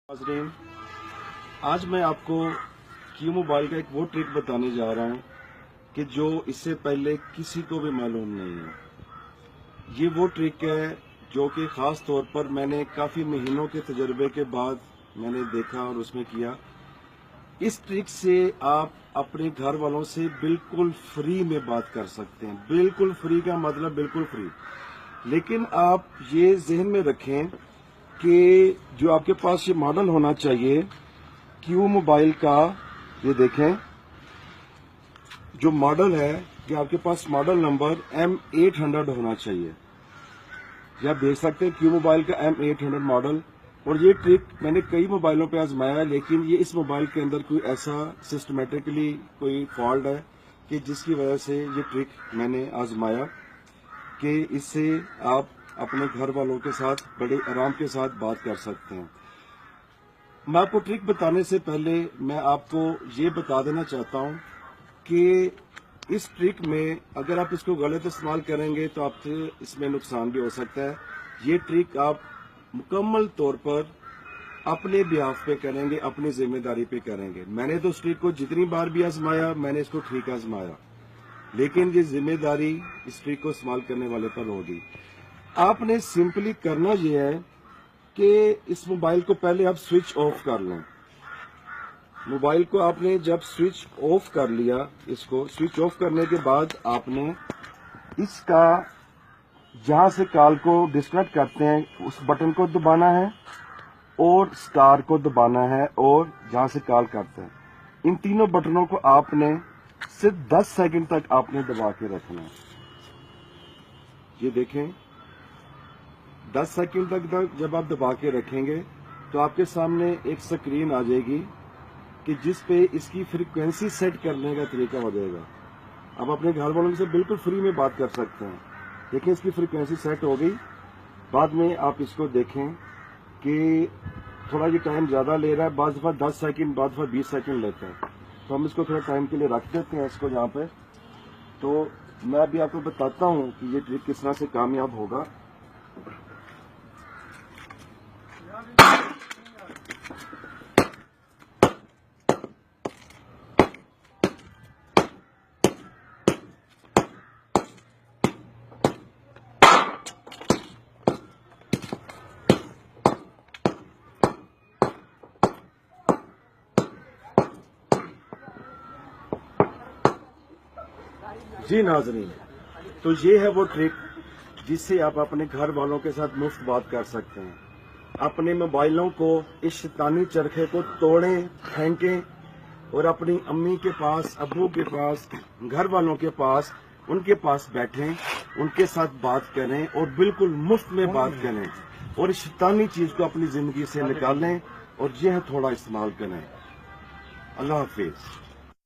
नाज़रीन, आज मैं आपको क्यू मोबाइल का एक वो ट्रिक बताने जा रहा हूँ कि जो इससे पहले किसी को भी मालूम नहीं है। ये वो ट्रिक है जो कि ख़ास तौर पर मैंने काफ़ी महीनों के तजर्बे के बाद मैंने देखा और उसमें किया। इस ट्रिक से आप अपने घर वालों से बिल्कुल फ्री में बात कर सकते हैं। बिल्कुल फ्री का मतलब बिल्कुल फ्री। लेकिन आप ये जहन में रखें कि जो आपके पास ये मॉडल होना चाहिए क्यू मोबाइल का, ये देखें जो मॉडल है कि आपके पास मॉडल नंबर M800 होना चाहिए। ये आप देख सकते हैं क्यू मोबाइल का M800 मॉडल। और ये ट्रिक मैंने कई मोबाइलों पे आजमाया, लेकिन ये इस मोबाइल के अंदर कोई ऐसा सिस्टमेटिकली कोई फॉल्ट है कि जिसकी वजह से ये ट्रिक मैंने आजमाया कि इससे आप अपने घर वालों के साथ बड़े आराम के साथ बात कर सकते हैं। मैं आपको ट्रिक बताने से पहले मैं आपको ये बता देना चाहता हूं कि इस ट्रिक में अगर आप इसको गलत इस्तेमाल करेंगे तो आपसे इसमें नुकसान भी हो सकता है। ये ट्रिक आप मुकम्मल तौर पर अपने बिहाफ पे करेंगे, अपनी जिम्मेदारी पे करेंगे। मैंने तो इस ट्रिक को जितनी बार भी आजमाया, मैंने इसको ठीक आजमाया, लेकिन ये जिम्मेदारी इस ट्रिक को इस्तेमाल करने वाले पर होगी। आपने सिंपली करना यह है कि इस मोबाइल को पहले आप स्विच ऑफ कर लें। मोबाइल को आपने जब स्विच ऑफ कर लिया, इसको स्विच ऑफ करने के बाद आपने इसका जहां से कॉल को डिस्कनेक्ट करते हैं उस बटन को दबाना है और स्टार को दबाना है, और जहां से कॉल करते हैं इन तीनों बटनों को आपने सिर्फ 10 सेकंड तक आपने दबा के रखना है। ये देखें 10 सेकंड तक जब आप दबा के रखेंगे तो आपके सामने एक स्क्रीन आ जाएगी कि जिस पे इसकी फ्रीक्वेंसी सेट करने का तरीका हो जाएगा। आप अपने घर वालों से बिल्कुल फ्री में बात कर सकते हैं। देखिए इसकी फ्रीक्वेंसी सेट हो गई। बाद में आप इसको देखें कि थोड़ा ये टाइम ज़्यादा ले रहा है, बाद दफ़ा 10 सेकंड, बाद दफ़ा 20 सेकंड लेता है, तो हम इसको थोड़ा टाइम के लिए रख देते हैं इसको यहाँ पे। तो मैं अभी आपको बताता हूँ कि ये ट्रिक किस तरह से कामयाब होगा। जी नाज़रीन, तो ये है वो ट्रिक जिससे आप अपने घर वालों के साथ मुफ्त बात कर सकते हैं। अपने मोबाइलों को इस शैतानी चरखे को तोड़ें, फेंकें और अपनी अम्मी के पास, अब्बू के पास, घर वालों के पास, उनके पास बैठें, उनके साथ बात करें और बिल्कुल मुफ्त में बात करें और इस शैतानी चीज को अपनी जिंदगी से निकालें और यह थोड़ा इस्तेमाल करें। अल्लाह हाफिज।